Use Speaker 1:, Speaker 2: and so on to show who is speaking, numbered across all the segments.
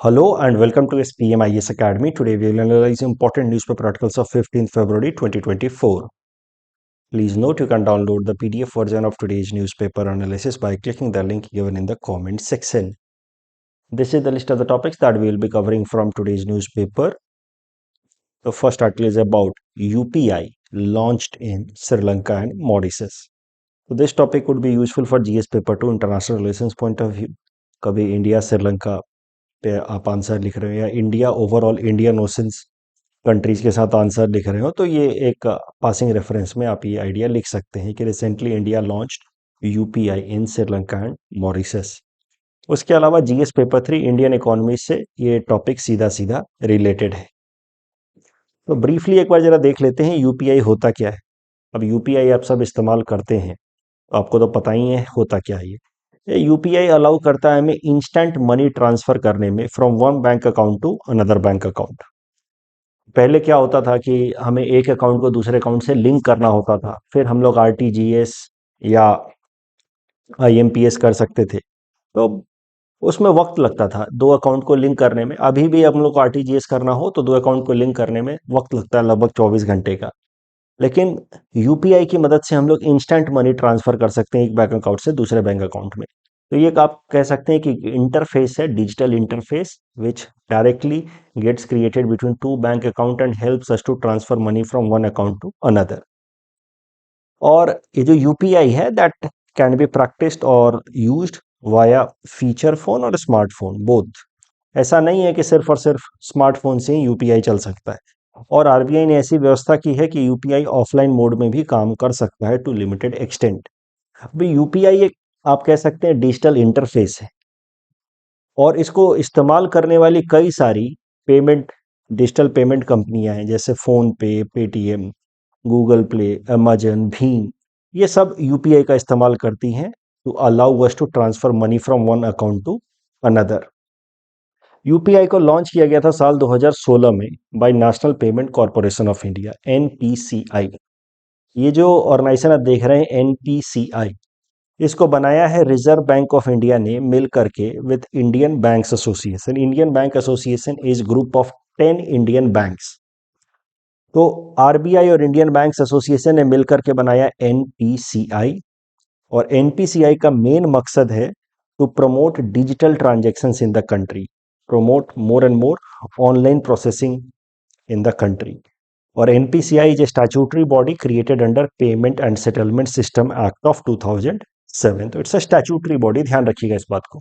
Speaker 1: Hello and welcome to SPM IS Academy. Today we will analyze important newspaper articles of 15th February 2024. Please note you can download the PDF version of today's newspaper analysis by clicking the link given in the comment section. This is the list of the topics that we will be covering from today's newspaper. The first article is about UPI launched in Sri Lanka and Mauritius. So this topic would be useful for GS paper 2 international relations point of view. कभी India Sri Lanka पे आप answer लिख रहे हो या India overall Indian oceans countries के साथ answer लिख रहे हो तो ये एक पासिंग रेफरेंस में आप ये आइडिया लिख सकते हैं कि recently India launched UPI in Sri Lanka and Mauritius. उसके अलावा जीएस पेपर 3 इंडियन इकोनॉमी से ये टॉपिक सीधा सीधा रिलेटेड है। तो ब्रीफली एक बार जरा देख लेते हैं यूपीआई होता क्या है। अब यूपीआई आप सब इस्तेमाल करते हैं तो आपको तो पता ही है होता क्या है। ये यूपीआई अलाउ करता है हमें इंस्टेंट मनी ट्रांसफर करने में from one bank account to another bank account. पहले क्या होता था कि हमें एक अकाउंट को दूसरे अकाउंट से लिंक करना होता था, फिर हम लोग आरटीजीएस या आईएमपीएस कर सकते थे, तो उसमें वक्त लगता था दो अकाउंट को लिंक करने में। अभी भी हम लोग को आरटीजीएस करना हो तो दो अकाउंट को लिंक करने में वक्त लगता है लगभग 24 घंटे का। लेकिन यूपीआई की मदद से हम लोग इंस्टेंट मनी ट्रांसफर कर सकते हैं एक बैंक अकाउंट से दूसरे बैंक अकाउंट में। तो ये आप कह सकते हैं कि इंटरफेस है, digital interface which directly gets created between two bank account and helps us to transfer money from one account to another. और ये जो यूपीआई है दैट कैन बी प्रैक्टिस्ड और यूज्ड वाया फीचर फोन और smartphone both. ऐसा नहीं है कि सिर्फ और सिर्फ स्मार्टफोन से ही यूपीआई चल सकता है, और आरबीआई ने ऐसी व्यवस्था की है कि यूपीआई ऑफलाइन मोड में भी काम कर सकता है टू लिमिटेड एक्सटेंट। अभी यूपीआई एक आप कह सकते हैं डिजिटल इंटरफेस है, और इसको इस्तेमाल करने वाली कई सारी डिजिटल पेमेंट कंपनियां हैं, जैसे PhonePe, Paytm, Google Play, Amazon, भीम। ये सब यूपीआई का इस्तेमाल करती हैं to allow us to transfer money from one account to another. UPI को लॉन्च किया गया था साल 2016 में by national payment corporation of India, NPCI. ये जो ऑर्गेनाइजेशन आप देख रहे हैं एनपीसीआई, इसको बनाया है रिजर्व बैंक ऑफ इंडिया ने मिल करके with Indian banks association. Indian bank association is group of 10 Indian banks. तो आरबीआई और इंडियन बैंक्स एसोसिएशन ने मिलकर के बनाया एनपीसीआई, और एनपीसीआई का मेन मकसद है to promote digital transactions in the country, promote more and more online processing in the country. और NPCI is a statutory body created under Payment and Settlement System Act of 2007. तो it's a statutory body, ध्यान रखिएगा इस बात को।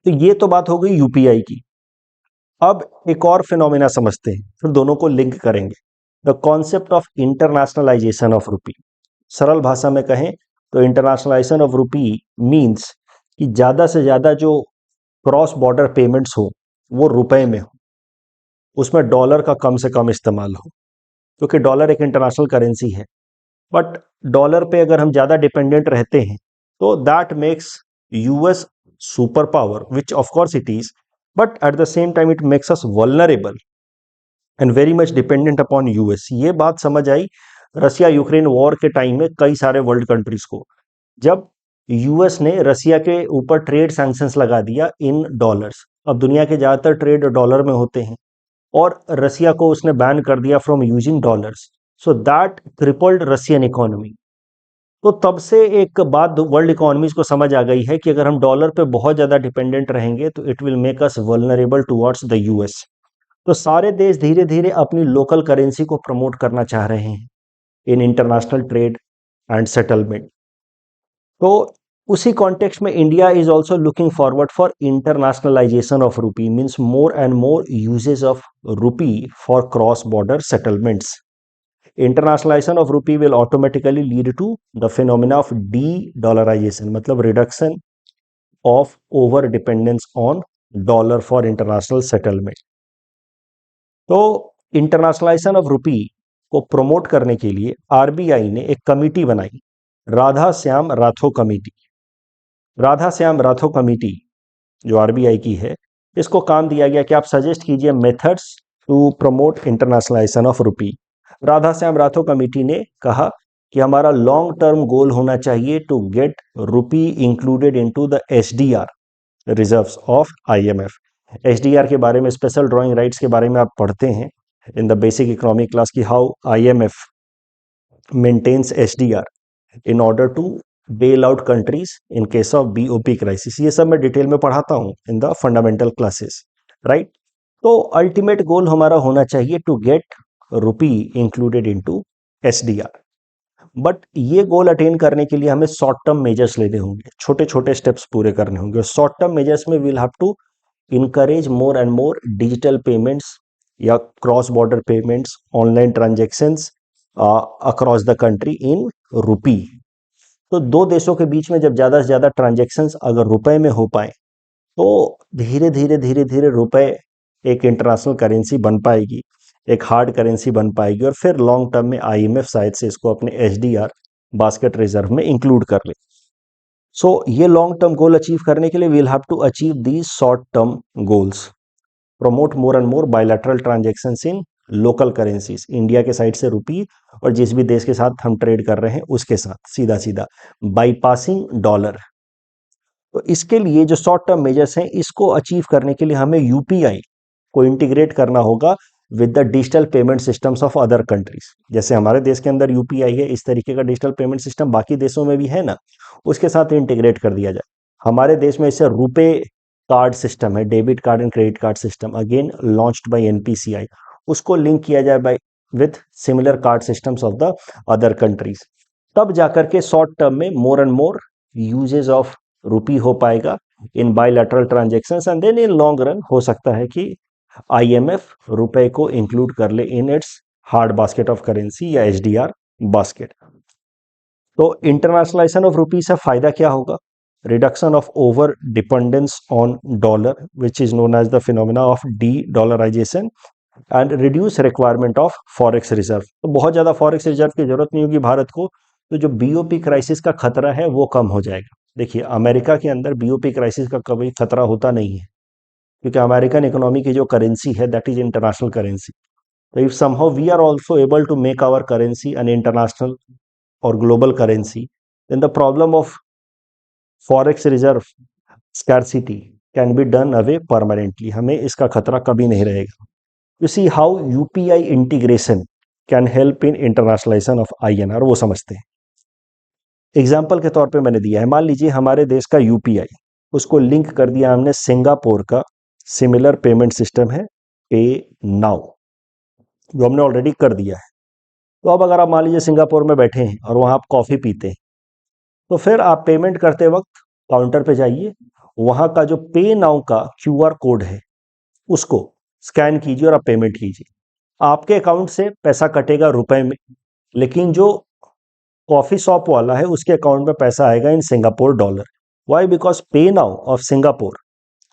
Speaker 1: तो ये तो बात हो गई यूपीआई की। अब एक और फिनोमिना समझते हैं, फिर दोनों को लिंक करेंगे। The concept of internationalisation of रुपी। सरल भाषा में कहें तो इंटरनेशनलाइजेशन ऑफ रुपी मीन्स कि ज़्यादा से ज़्यादा जो क्रॉस बॉर्डर पेमेंट्स हो वो रुपए में हो, उसमें डॉलर का कम से कम इस्तेमाल हो, क्योंकि डॉलर एक इंटरनेशनल करेंसी है। बट डॉलर पे अगर हम ज़्यादा डिपेंडेंट रहते हैं तो that makes US super power, which of course it is, but at the same time it makes us vulnerable and very much dependent upon US. ये बात समझ आई रसिया यूक्रेन वॉर के टाइम में कई सारे वर्ल्ड कंट्रीज को, जब US ने रसिया के ऊपर ट्रेड सैंक्शंस लगा दिया इन डॉलर्स। अब दुनिया के ज़्यादातर ट्रेड डॉलर में होते हैं, और रसिया को उसने बैन कर दिया from using dollars, so that crippled Russian economy. तो तब से एक बात वर्ल्ड इकोनॉमीज को समझ आ गई है कि अगर हम डॉलर पे बहुत ज़्यादा डिपेंडेंट रहेंगे तो it will make us vulnerable towards the US. तो सारे देश धीरे धीरे अपनी लोकल करेंसी को प्रमोट करना चाह रहे हैं in international trade and settlement. तो उसी कॉन्टेक्स्ट में India is also looking forward for internationalisation of rupee, means more and more usage of rupee for cross border settlements. Internationalisation of rupee will automatically lead to the phenomena of D dollarisation, मतलब reduction of over dependence on dollar for international settlement. तो internationalisation of rupee को promote करने के लिए RBI ने एक committee बनाई, Radha Shyam Ratho committee. Radha Shyam Ratho committee जो आरबीआई की है, इसको काम दिया गया कि आप सजेस्ट कीजिए methods to promote internationalisation of rupee. Radha Shyam Ratho committee ने कहा कि हमारा लॉन्ग टर्म गोल होना चाहिए to get rupee included into the SDR, reserves of IMF। HDR के बारे में, स्पेशल ड्राइंग राइट्स के बारे में आप पढ़ते हैं in the basic economic class की how IMF maintains HDR in order to bail out countries in case of BOP crisis. ये सब मैं डिटेल में पढ़ाता हूँ in the fundamental classes, right. तो अल्टीमेट गोल हमारा होना चाहिए to get rupee included into SDR। But ये गोल अटेन करने के लिए हमें शॉर्ट टर्म मेजर्स लेने होंगे, छोटे छोटे स्टेप्स पूरे करने होंगे। शॉर्ट टर्म मेजर्स में we'll have to encourage more and more digital payments या cross border payments, online transactions across the country in rupee. तो दो देशों के बीच में जब ज़्यादा से ज़्यादा ट्रांजेक्शन्स अगर रुपए में हो पाए तो धीरे धीरे रुपए एक इंटरनेशनल करेंसी बन पाएगी, एक हार्ड करेंसी बन पाएगी, और फिर लॉन्ग टर्म में IMF शायद से इसको अपने HDR बास्केट रिजर्व में इंक्लूड कर ले। सो ये लॉन्ग टर्म गोल अचीव करने के लिए we'll have to achieve these short term goals. Promote more and more bilateral transactions in local currencies, India के साइड से रुपी और जिस भी देश के साथ हम ट्रेड कर रहे हैं उसके साथ सीधा सीधा बाईपासिंग डॉलर। तो इसके लिए जो शॉर्ट टर्म मेजर्स हैं इसको अचीव करने के लिए हमें UPI को इंटीग्रेट करना होगा with the digital payment systems of other countries. जैसे हमारे देश के अंदर UPI है, इस तरीके का डिजिटल पेमेंट सिस्टम बाकी देशों में भी है ना, उसके साथ इंटीग्रेट कर दिया जाए। हमारे देश में इससे रुपे कार्ड सिस्टम है, debit card and credit card system, again launched by NPCI, उसको लिंक किया जाए by with similar card systems of the other countries. तब जाकर के शॉर्ट टर्म में more and more usage of rupee हो पाएगा in bilateral transactions, and then in long run हो सकता है कि IMF रुपए को इंक्लूड कर ले in its hard basket of currency या HDR बास्केट। तो इंटरनेशनलाइजेशन ऑफ रुपी से फायदा क्या होगा? Reduction of over dependence on dollar which is known as the phenomena of de-dollarisation, and reduce requirement of forex reserve. तो बहुत ज़्यादा forex reserve की जरूरत नहीं होगी भारत को, तो जो BOP क्राइसिस का खतरा है वो कम हो जाएगा। देखिए अमेरिका के अंदर BOP क्राइसिस का कभी खतरा होता नहीं है, क्योंकि अमेरिकन इकोनॉमी की जो करेंसी है दैट इज इंटरनेशनल करेंसी। तो if somehow we are also able to make our currency an international और global currency, then the problem of forex reserve scarcity can be done away permanently. हमें इसका खतरा कभी नहीं रहेगा। You see how UPI integration can help in internationalization of INR, वो समझते हैं। एग्जाम्पल के तौर पे मैंने दिया है, मान लीजिए हमारे देश का UPI, उसको लिंक कर दिया हमने सिंगापुर का सिमिलर पेमेंट सिस्टम है पे नाउ, जो हमने ऑलरेडी कर दिया है। तो अब अगर आप मान लीजिए सिंगापुर में बैठे हैं और वहाँ आप कॉफ़ी पीते हैं, तो फिर आप पेमेंट करते वक्त काउंटर पे जाइए, वहाँ का जो पे नाउ का QR कोड है उसको स्कैन कीजिए और आप पेमेंट कीजिए। आपके अकाउंट से पैसा कटेगा रुपए में, लेकिन जो कॉफी शॉप वाला है उसके अकाउंट में पैसा आएगा in Singapore dollar. Why? Because PayNow of Singapore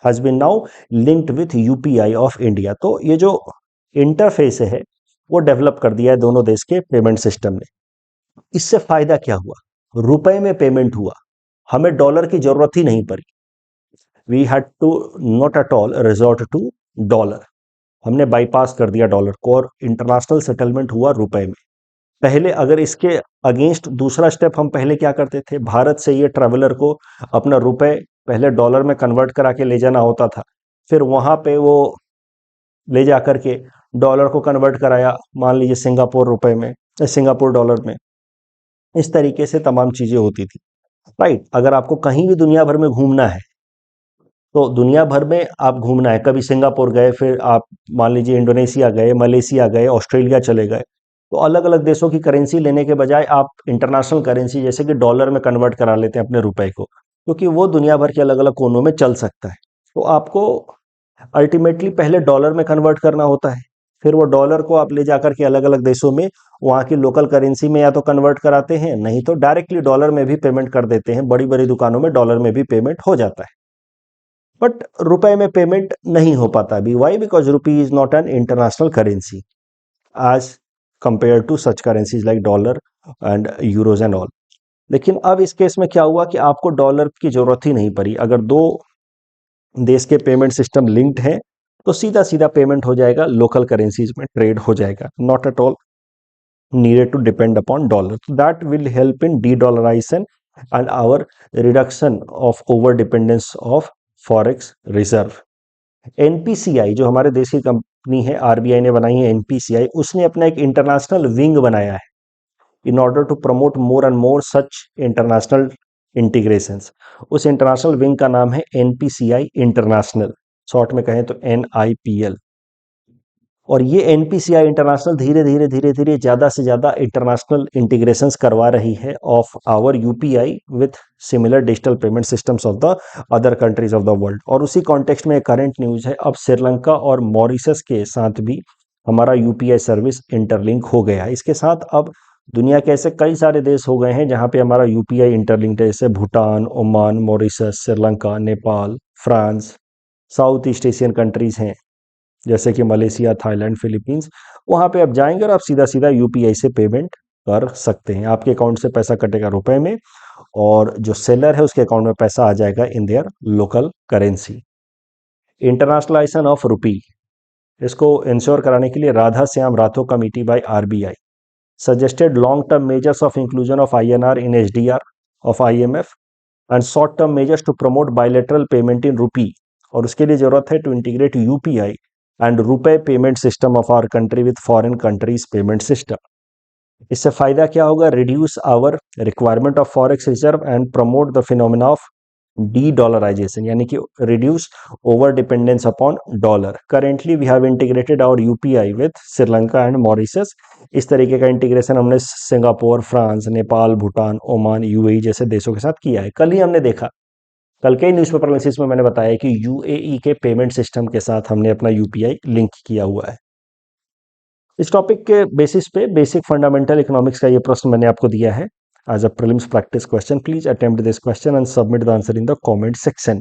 Speaker 1: has been now linked with UPI of India. तो ये जो इंटरफेस है वो डेवलप कर दिया है दोनों देश के पेमेंट सिस्टम ने। इससे फायदा क्या हुआ? रुपए में पेमेंट हुआ, हमें डॉलर की जरूरत ही नहीं पड़ी। We had to not at all resort to dollar, हमने बाईपास कर दिया डॉलर को और इंटरनेशनल सेटलमेंट हुआ रुपए में। पहले अगर इसके अगेंस्ट दूसरा स्टेप हम पहले क्या करते थे, भारत से ये ट्रैवलर को अपना रुपए पहले डॉलर में कन्वर्ट करा के ले जाना होता था, फिर वहां पे वो ले जा करके डॉलर को कन्वर्ट कराया मान लीजिए सिंगापुर रुपए में, सिंगापुर डॉलर में। इस तरीके से तमाम चीजें होती थी, राइट। अगर आपको कहीं भी दुनिया भर में घूमना है, तो दुनिया भर में आप घूमना है, कभी सिंगापुर गए, फिर आप मान लीजिए इंडोनेशिया गए, मलेशिया गए, ऑस्ट्रेलिया चले गए, तो अलग अलग देशों की करेंसी लेने के बजाय आप इंटरनेशनल करेंसी जैसे कि डॉलर में कन्वर्ट करा लेते हैं अपने रुपए को, क्योंकि वो दुनिया भर के अलग अलग कोनों में चल सकता है। तो आपको अल्टीमेटली पहले डॉलर में कन्वर्ट करना होता है, फिर वो डॉलर को आप ले जाकर के अलग अलग देशों में वहाँ की लोकल करेंसी में या तो कन्वर्ट कराते हैं, नहीं तो डायरेक्टली डॉलर में भी पेमेंट कर देते हैं। बड़ी बड़ी दुकानों में डॉलर में भी पेमेंट हो जाता है, बट रुपए में पेमेंट नहीं हो पाता अभी। Why? Because rupee is not an international currency as compare to such currencies like dollar and euros and all. लेकिन अब इस केस में क्या हुआ कि आपको डॉलर की जरूरत ही नहीं पड़ी। अगर दो देश के पेमेंट सिस्टम लिंक्ड हैं तो सीधा सीधा पेमेंट हो जाएगा, लोकल करेंसीज में ट्रेड हो जाएगा, not at all needed to depend upon dollar. So that will help in de-dollarization and our reduction of over dependence of forex reserve. NPCI जो हमारे देश की कंपनी है, आरबीआई ने बनाई है एनपीसीआई, उसने अपना एक इंटरनेशनल विंग बनाया है in order to promote more and more such international integrations. उस इंटरनेशनल विंग का नाम है एनपीसीआई इंटरनेशनल, शॉर्ट में कहें तो एनआईपीएल। और ये एनपीसीआई इंटरनेशनल धीरे धीरे धीरे धीरे ज़्यादा से ज़्यादा इंटरनेशनल इंटीग्रेशंस करवा रही है of our UPI with similar digital payment systems of the other countries of the world. और उसी कॉन्टेक्स्ट में एक करंट न्यूज़ है, अब श्रीलंका और मॉरिशस के साथ भी हमारा यूपीआई सर्विस इंटरलिंक हो गया है। इसके साथ अब दुनिया के ऐसे कई सारे देश हो गए हैं जहाँ पे हमारा यूपीआई इंटरलिंक्ड है, जैसे Bhutan, Oman, Mauritius, Sri Lanka, Nepal, France, south east Asian countries हैं जैसे कि मलेशिया, थाईलैंड, फिलीपींस। वहाँ पे आप जाएंगे और आप सीधा सीधा यूपीआई से पेमेंट कर सकते हैं। आपके अकाउंट से पैसा कटेगा रुपए में और जो सेलर है उसके अकाउंट में पैसा आ जाएगा in their local currency. Internationalisation of रुपी, इसको इंश्योर कराने के लिए Radha Shyam Rathore committee by RBI suggested long-term measures of inclusion of INR in HDR of IMF and short-term measures to promote bilateral payment in rupee। और उसके लिए जरूरत है to integrate UPI and RuPay payment system of our country with foreign countries payment system. इससे फायदा क्या होगा? Reduce our requirement of forex reserve and promote the phenomena of D dollarisation, यानी कि reduce over dependence upon dollar. Currently we have integrated our UPI with Sri Lanka and Mauritius. इस तरीके का integration हमने Singapore, France, Nepal, Bhutan, Oman, UAE जैसे देशों के साथ किया है। कल ही हमने देखा, कल के न्यूज़पेपर एनालिसिस में मैंने बताया कि यूएई के पेमेंट सिस्टम के साथ हमने अपना यूपीआई लिंक किया हुआ है। इस टॉपिक के बेसिस पे बेसिक फंडामेंटल इकोनॉमिक्स का ये प्रश्न मैंने आपको दिया है as a prelims practice question. Please attempt this question and submit the answer in the comment section.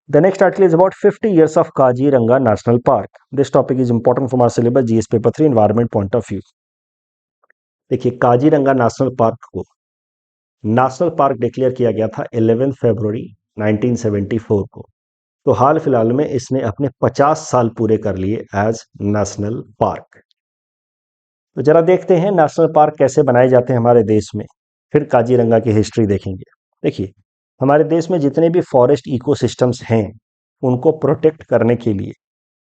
Speaker 1: The next article is about 50 years of Kaziranga National Park. This topic is important from our syllabus GS paper 3 environment point of view. देखिए, Kaziranga national park को national park declare किया गया था 11 फरवरी 1974 को। तो हाल फिलहाल में इसने अपने 50 साल पूरे कर लिए एज नेशनल पार्क। तो जरा देखते हैं नेशनल पार्क कैसे बनाए जाते हैं हमारे देश में, फिर काजीरंगा की हिस्ट्री देखेंगे। देखिए, हमारे देश में जितने भी फॉरेस्ट इकोसिस्टम्स हैं उनको प्रोटेक्ट करने के लिए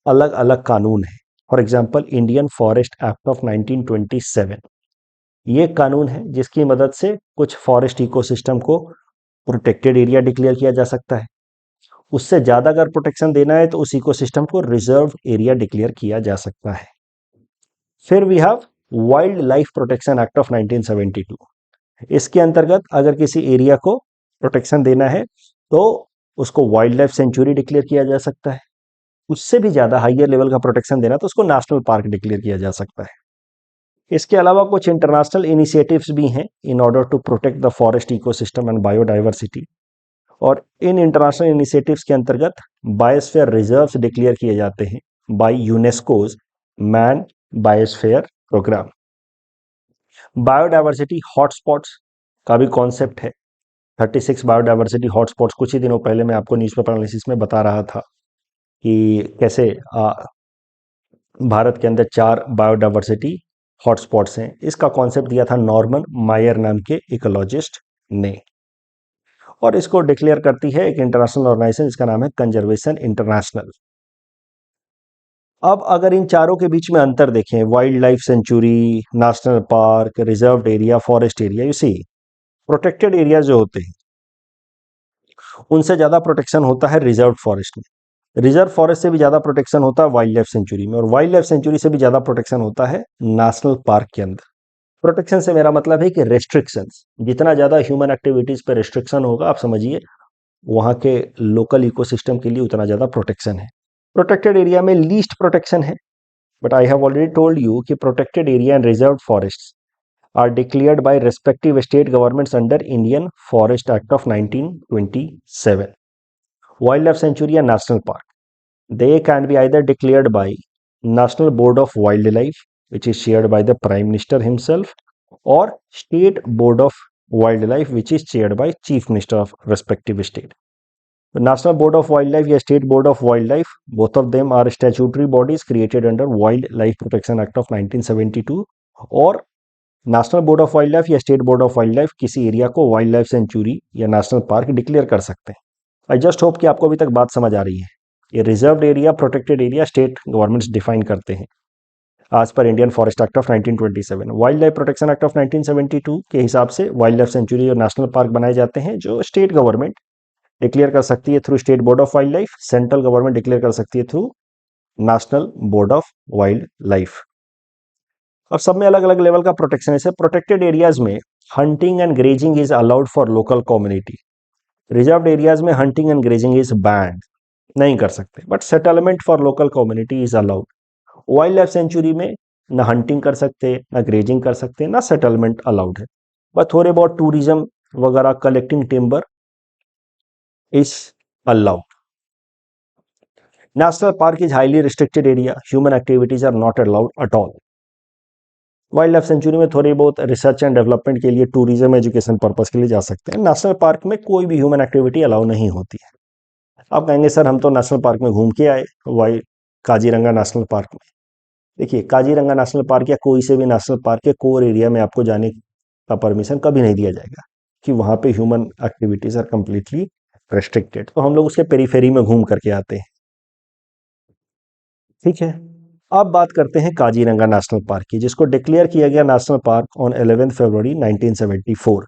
Speaker 1: अलग अलग कानून हैं। For example Indian forest act of 1927, ये कानून है जिसकी मदद से कुछ फॉरेस्ट इकोसिस्टम को प्रोटेक्टेड एरिया डिक्लेयर किया जा सकता है। उससे ज़्यादा अगर प्रोटेक्शन देना है तो उस इकोसिस्टम को रिजर्व एरिया डिक्लेयर किया जा सकता है। फिर we have wildlife protection act of 1972। इसके अंतर्गत अगर किसी एरिया को प्रोटेक्शन देना है तो उसको वाइल्ड लाइफ सेंचुरी डिक्लेयर किया जा सकता है। उससे भी ज़्यादा हाइयर लेवल का प्रोटेक्शन देना तो उसको नेशनल पार्क डिक्लेयर किया जा सकता है। इसके अलावा कुछ इंटरनेशनल इनिशिएटिव्स भी हैं in order to protect the forest ecosystem and biodiversity. और इन इंटरनेशनल इनिशिएटिव्स के अंतर्गत बायोस्फीयर रिजर्व्स डिक्लेयर किए जाते हैं by UNESCO's man biosphere programme. Biodiversity hotspots का भी कॉन्सेप्ट है। 36 बायोडाइवर्सिटी हॉटस्पॉट्स, कुछ ही दिनों पहले मैं आपको न्यूज़पेपर एनालिसिस में बता रहा था कि कैसे भारत के अंदर 4 बायोडाइवर्सिटी हॉटस्पॉट्स हैं। इसका कॉन्सेप्ट दिया था नॉर्मन मायर नाम के इकोलॉजिस्ट ने, और इसको डिक्लेयर करती है एक इंटरनेशनल ऑर्गेनाइजेशन जिसका नाम है कंजर्वेशन इंटरनेशनल। अब अगर इन चारों के बीच में अंतर देखें, wildlife sanctuary, national park, reserved area, forest area, you see protected area जो होते हैं उनसे ज्यादा प्रोटेक्शन होता है रिजर्व फॉरेस्ट में। रिजर्व फॉरेस्ट से भी ज्यादा प्रोटेक्शन होता है वाइल्ड लाइफ सेंचुरी में, और वाइल्ड लाइफ सेंचुरी से भी ज्यादा प्रोटेक्शन होता है नेशनल पार्क के अंदर। प्रोटेक्शन से मेरा मतलब है कि रेस्ट्रिक्शंस, जितना ज्यादा ह्यूमन एक्टिविटीज पे रेस्ट्रिक्शन होगा, आप समझिए वहां के लोकल इकोसिस्टम के लिए उतना ज्यादा प्रोटेक्शन है। प्रोटेक्टेड एरिया में लीस्ट प्रोटेक्शन है, but I have already told you कि protected area and reserve forest are declared by respective state governments under Indian forest act of 1927। Wildlife sanctuary या national park, they can be either declared by National Board of Wildlife, which is chaired by the Prime Minister himself, or State Board of Wildlife, which is chaired by Chief Minister of respective state. The National Board of Wildlife या State Board of Wildlife, both of them are statutory bodies created under Wildlife Protection Act of 1972, और national board of wildlife या state board of wildlife किसी area को wildlife sanctuary या national park declare कर सकते हैं। I just hope कि आपको अभी तक बात समझ आ रही है। ये reserved area, protected area state governments define करते हैं आज पर Indian forest act of 1927। Wildlife protection act of 1972 के हिसाब से वाइल्ड लाइफ सेंचुरी और नेशनल पार्क बनाए जाते हैं जो स्टेट गवर्नमेंट डिक्लेयर कर सकती है through state board of wildlife, central government declare कर सकती है through national board of wildlife. अब सब में अलग अलग लेवल का प्रोटेक्शन है। प्रोटेक्टेड एरियाज में hunting and grazing is allowed for local community. Reserved areas में hunting and grazing is banned, नहीं कर सकते, but settlement for local community is allowed. Wildlife sanctuary में ना हंटिंग कर सकते, ना ग्रेजिंग कर सकते, ना सेटलमेंट अलाउड है, बट थोड़े बहुत टूरिज्म वगैरह, collecting timber is allowed. National park is highly restricted area, human activities are not allowed at all. Wildlife sanctuary में थोड़ी बहुत रिसर्च एंड डेवलपमेंट के लिए, टूरिज्म एजुकेशन पर्पस के लिए जा सकते हैं। नेशनल पार्क में कोई भी ह्यूमन एक्टिविटी अलाउ नहीं होती है। आप कहेंगे सर हम तो नेशनल पार्क में घूम के आए, वाई काजीरंगा नेशनल पार्क में। देखिए, काजीरंगा नेशनल पार्क या कोई से भी नेशनल पार्क के कोर एरिया में आपको जाने का परमिशन कभी नहीं दिया जाएगा कि वहां पे human activities are completely restricted. तो हम लोग उसके पेरीफेरी में घूम करके आते हैं, ठीक है। अब बात करते हैं काजीरंगा नेशनल पार्क की, जिसको डिक्लेयर किया गया नेशनल पार्क ऑन 11 फरवरी 1974।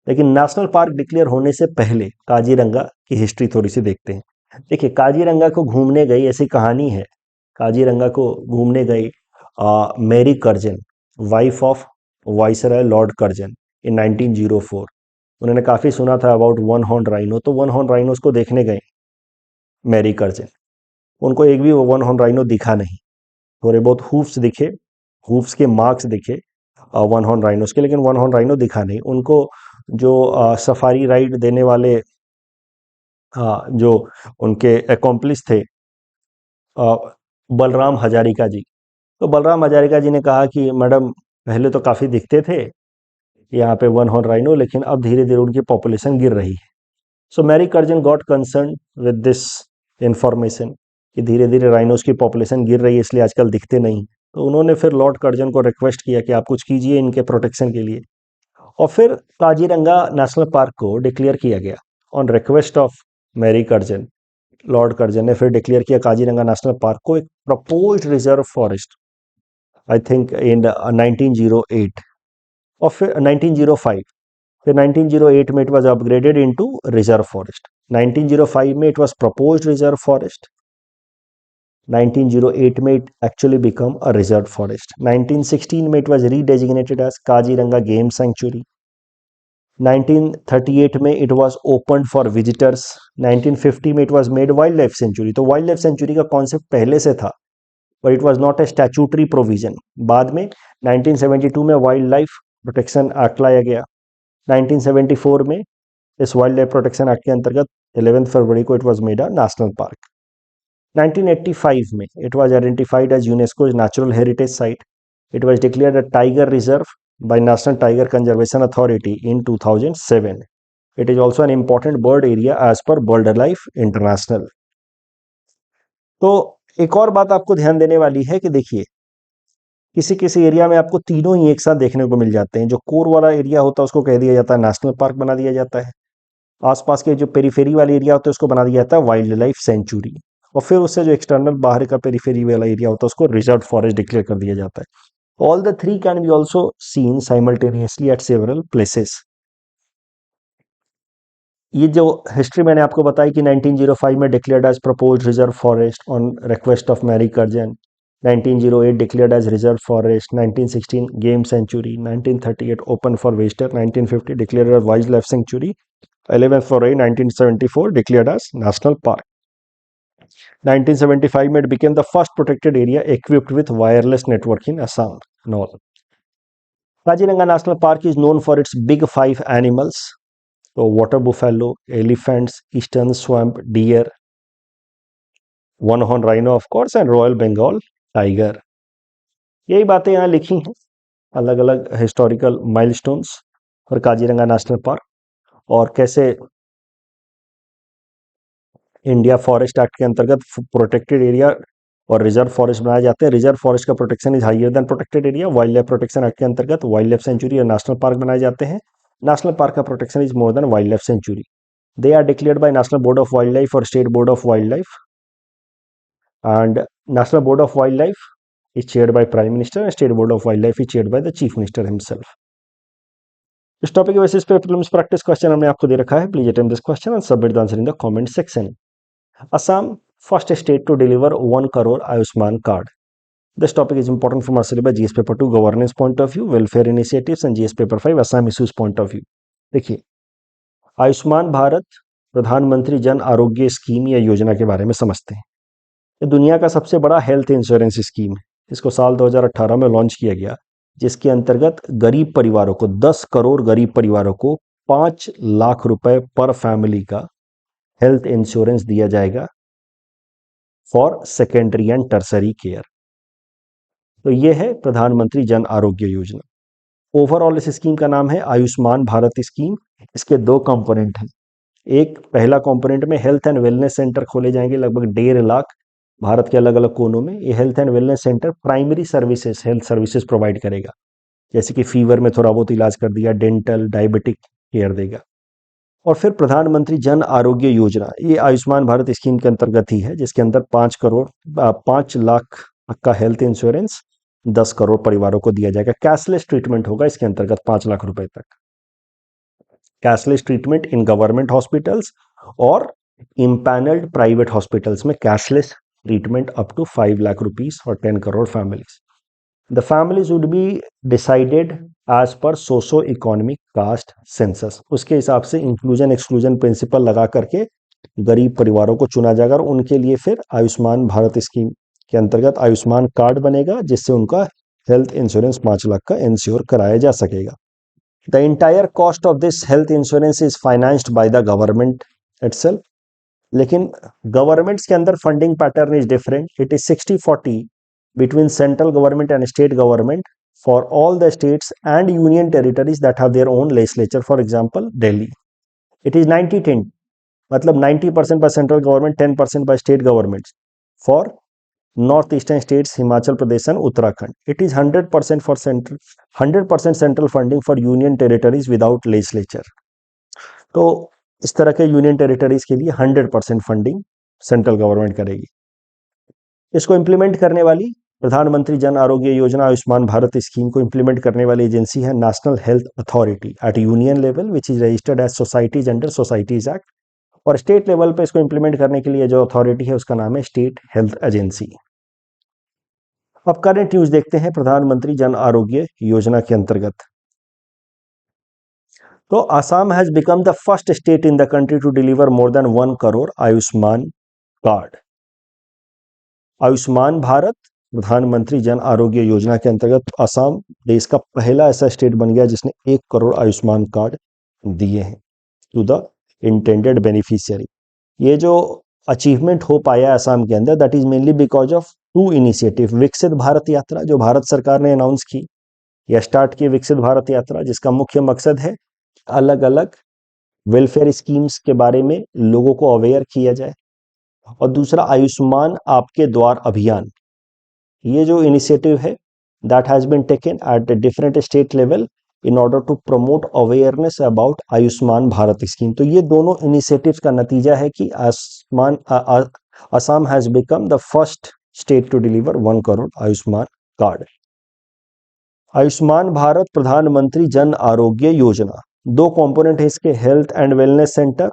Speaker 1: लेकिन नेशनल पार्क डिक्लेयर होने से पहले काजीरंगा की हिस्ट्री थोड़ी सी देखते हैं। देखिए, काजीरंगा को घूमने गई, ऐसी कहानी है, काजीरंगा को घूमने गई Mary Curzon, wife of viceroy Lord Curzon, in 1904। उन्होंने काफ़ी सुना था अबाउट वन हॉर्न राइनो, तो वन हॉर्न राइनोस को देखने गए मैरी कर्जन। उनको एक भी वन हॉर्न राइनो दिखा नहीं, थोड़े बहुत हूफ्स दिखे, हूफ्स के मार्क्स दिखे वन हॉर्न राइनोस के, लेकिन वन हॉर्न राइनो दिखा नहीं उनको। जो सफारी राइड देने वाले जो उनके अकॉम्प्लिस थे बलराम हजारिका जी, तो बलराम हजारिका जी ने कहा कि मैडम पहले तो काफ़ी दिखते थे यहाँ पे वन हॉर्न राइनो, लेकिन अब धीरे धीरे उनकी पॉपुलेशन गिर रही है। So Mary Curzon got concern with this information कि धीरे धीरे राइनोस की पॉपुलेशन गिर रही है, इसलिए आजकल दिखते नहीं। तो उन्होंने फिर लॉर्ड कर्जन को रिक्वेस्ट किया कि आप कुछ कीजिए इनके प्रोटेक्शन के लिए, और फिर काजीरंगा नेशनल पार्क को डिक्लेयर किया गया on request of Mary Curzon. Lord Curzon ने फिर डिक्लेयर किया काजीरंगा नेशनल पार्क को एक proposed reserve forest, I think in 1908 और फिर 1905। फिर 1908 में it was upgraded into reserve forest. 1905 में it was proposed reserve forest, 1908 में it actually become a reserve forest. 1916 में it was redesignated as Kaziranga game sanctuary. 1938 में it was open for visitors. 1950 में it was made wild life sanctuary. तो wild life sanctuary का concept पहले से था, but it was not a statutory provision. बाद में 1972 में वाइल्ड लाइफ प्रोटेक्शन एक्ट लाया गया। 1974 में इस वाइल्ड लाइफ प्रोटेक्शन एक्ट के अंतर्गत 11 फरवरी को it was made a national park. 1985 में it was identified as UNESCO's natural heritage site. It was declared a tiger reserve by National Tiger Conservation Authority in 2007. It is also an important bird area as per BirdLife International. तो एक और बात आपको ध्यान देने वाली है कि देखिए, किसी किसी एरिया में आपको तीनों ही एक साथ देखने को मिल जाते हैं। जो कोर वाला एरिया होता है उसको कह दिया जाता है नेशनल पार्क बना दिया जाता है, आसपास के जो पेरीफेरी वाला एरिया होता है उसको बना दिया जाता है वाइल्ड लाइफ सेंचुरी, और फिर उससे जो एक्सटर्नल बाहर का पेरीफेरी वाला एरिया होता है उसको रिजर्व फॉरेस्ट डिक्लेयर कर दिया जाता है। All the three can be also seen simultaneously at several places. ये जो हिस्ट्री मैंने आपको बताई कि 1905 में declared as proposed reserve forest on request of Mary Curzon, 1908 declared as reserve forest, 1916 game sanctuary, 1938 open for visitor, 1950 declared as wildlife sanctuary, 11 फरवरी 1974 declared as national park. 1975 में it became the first protected area equipped with wireless network in Assam and all. Kaziranga National Park is known for its big five animals, so water buffalo, elephants, eastern swamp deer, one horn rhino of course, and Royal Bengal tiger. यही बातें यहाँ लिखी हैं, अलग अलग historical milestones और Kaziranga national park और कैसे इंडिया फॉरेस्ट एक्ट के अंतर्गत प्रोटेक्टेड एरिया और रिजर्व फॉरेस्ट बनाए जाते हैं। रिजर्व फॉरेस्ट का protection is higher than protected area. Wildlife protection act के अंतर्गत वाइल्ड लाइफ सेंचुरी और नेशनल पार्क बनाए जाते हैं। नेशनल पार्क का protection is more than wildlife sanctuary. They are declared by National Board of Wildlife or State Board of Wildlife, and National Board of Wildlife is chaired by Prime Minister and State Board of Wildlife is chaired by the Chief Minister himself. इस topic के basis पे prelims practice question हमने आपको दे रखा है. Please attempt this question and submit the answer in the comment section. Assam, first state to deliver 1 crore Ayushman card. This topic is important from our syllabus GS paper 2 governance point of view, welfare initiatives and GS paper 5 Assam issues point of view. देखिए, आयुष्मान भारत प्रधानमंत्री Jan Arogya scheme या योजना के बारे में समझते हैं. ये दुनिया का सबसे बड़ा हेल्थ इंश्योरेंस स्कीम है. इसको साल 2018 में लॉन्च किया गया, जिसके अंतर्गत गरीब परिवारों को 10 करोड़ गरीब परिवारों को 5 लाख रुपए पर फैमिली का हेल्थ इंश्योरेंस दिया जाएगा for secondary and tertiary care. तो ये है प्रधानमंत्री जन आरोग्य योजना. ओवरऑल इस स्कीम का नाम है आयुष्मान भारत स्कीम. इसके 2 कंपोनेंट हैं. एक पहला कंपोनेंट में हेल्थ एंड वेलनेस सेंटर खोले जाएंगे लगभग 1.5 लाख भारत के अलग अलग कोनों में. ये health and wellness centre primary services health services provide करेगा, जैसे कि फीवर में थोड़ा बहुत इलाज कर दिया, डेंटल डायबिटिक केयर देगा. और फिर प्रधानमंत्री जन आरोग्य योजना, ये आयुष्मान भारत स्कीम के अंतर्गत ही है, जिसके अंदर 5 लाख का हेल्थ इंश्योरेंस 10 करोड़ परिवारों को दिया जाएगा. कैशलेस ट्रीटमेंट होगा इसके अंतर्गत 5 लाख रुपए तक. Cashless treatment in government hospitals और इम्पैनल्ड प्राइवेट हॉस्पिटल्स में cashless treatment up to 5 lakh rupees और 10 crore families. The families would be decided as per socio-economic caste census. उसके हिसाब से इंक्लूजन एक्सक्लूजन प्रिंसिपल लगा करके गरीब परिवारों को चुना जाएगा और उनके लिए फिर आयुष्मान भारत स्कीम के अंतर्गत आयुष्मान कार्ड बनेगा, जिससे उनका हेल्थ इंश्योरेंस 5 लाख का इंश्योर कराया जा सकेगा. The entire cost of this health insurance is financed by the government itself. लेकिन गवर्नमेंट्स के अंदर funding pattern is different. It is 60-40 between central government and state government for all the states and union territories that have their own legislature. For example, Delhi. It is 90-10, मतलब 90% by central government, 10% by state governments. For northeastern states, Himachal Pradesh and Uttarakhand, it is 100% for central, 100% central funding for union territories without legislature. तो इस तरह के union territories के लिए 100% funding central government करेगी. इसको implement करने वाली प्रधानमंत्री जन आरोग्य योजना आयुष्मान भारत स्कीम को इंप्लीमेंट करने वाली एजेंसी है national health authority eight union level, which is registered as societies under societies act. और स्टेट लेवल पे इसको इंप्लीमेंट करने के लिए जो अथॉरिटी है उसका नाम है स्टेट हेल्थ एजेंसी. अब करंट न्यूज देखते हैं प्रधानमंत्री जन आरोग्य योजना के अंतर्गत. तो Assam has become the first state in the country to deliver more than 1 crore Ayushman card. Ayushman Bharat प्रधानमंत्री जन आरोग्य योजना के अंतर्गत असम देश का पहला ऐसा स्टेट बन गया जिसने 1 करोड़ आयुष्मान कार्ड दिए हैं टू द इंटेंडेड बेनिफिशियरी. ये जो अचीवमेंट हो पाया असम के अंदर, that is mainly because of 2 initiative. विकसित भारत यात्रा जो भारत सरकार ने अनाउंस की या स्टार्ट की, विकसित भारत यात्रा, जिसका मुख्य मकसद है अलग अलग वेलफेयर स्कीम्स के बारे में लोगों को अवेयर किया जाए. और दूसरा आयुष्मान आपके द्वार अभियान. ये जो इनिशिएटिव है that has been taken at the different state level in order to promote awareness about Ayushman Bharat scheme. तो ये दोनों इनिशिएटिव्स का नतीजा है कि Assam has become the first state to deliver 1 crore Ayushman card. Ayushman Bharat प्रधानमंत्री जन आरोग्य योजना 2 कंपोनेंट है इसके. Health and wellness centre,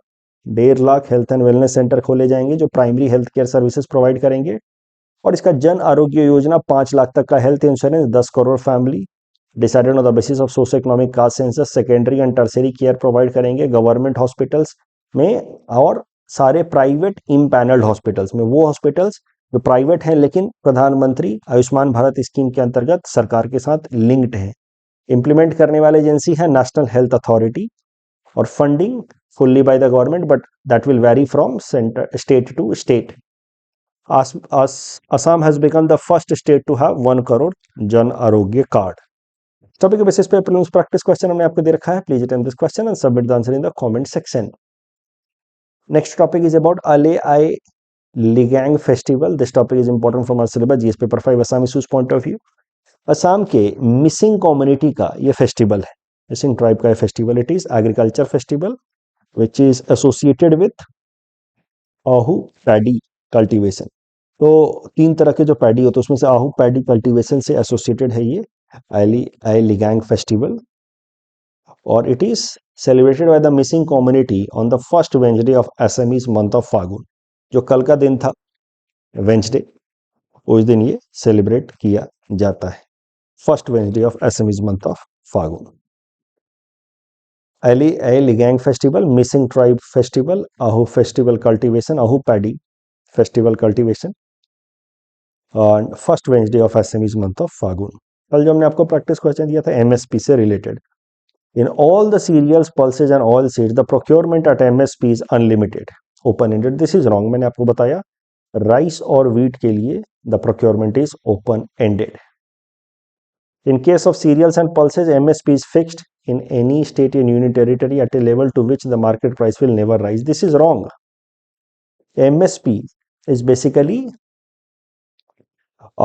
Speaker 1: 1.5 lakh health and wellness centre खोले जाएंगे जो primary health care services provide करेंगे. और इसका जन आरोग्य योजना 5 लाख तक का health insurance 10 crore family decided on the basis of socio economic caste census. Secondary and tertiary care provide करेंगे गवर्नमेंट हॉस्पिटल्स में और सारे प्राइवेट इम्पैनल्ड हॉस्पिटल्स में. वो हॉस्पिटल्स जो प्राइवेट हैं लेकिन प्रधानमंत्री आयुष्मान भारत स्कीम के अंतर्गत सरकार के साथ लिंक्ड है. इंप्लीमेंट करने वाली एजेंसी है नेशनल हेल्थ अथॉरिटी और funding fully by the government, but that will vary from state to state. Assam has become the first state to have 1 crore Jan Arogya card. Topic के बेसिस पे prelims practice question हमने आपको दे रखा है. Please attempt this question and submit the answer in the comment section. Next topic is about Ali Aye Ligang festival. This topic is important from our syllabus GS paper 5 Assam issues point of view. Assam के Mising community का ये festival है, Mising tribe का festival. It is agriculture festival which is associated with Ahu paddy cultivation. तो तीन तरह के जो पैडी होते हैं उसमें से आहू पैडी कल्टीवेशन से एसोसिएटेड है ये आई लिगैंग फेस्टिवल, और it is celebrated by the Mising community on the first Wednesday of Assamese month of Fagun. जो कल का दिन था वेंसडे, उस दिन ये सेलिब्रेट किया जाता है, first Wednesday of Assamese month of Fagun. Aye Ligang festival, Mising tribe festival, Ahu festival cultivation, Ahu paddy festival cultivation, first Wednesday of Assamese month of Fagun. कल जो हमने आपको प्रैक्टिस क्वेश्चन दिया था एमएसपी से related, in all the cereals pulses and oil seeds the procurement at MSP is unlimited open ended. This is wrong. मैंने आपको बताया राइस और व्हीट के लिए the procurement is open ended. In case of cereals and pulses, MSP is fixed in any state in union territory at a level to which the market price will never rise. This is wrong. MSP is basically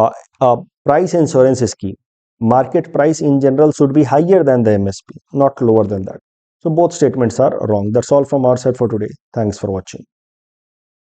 Speaker 1: a price insurance scheme. Market price in general should be higher than the MSP, not lower than that. So both statements are wrong. That's all from our side for today. Thanks for watching.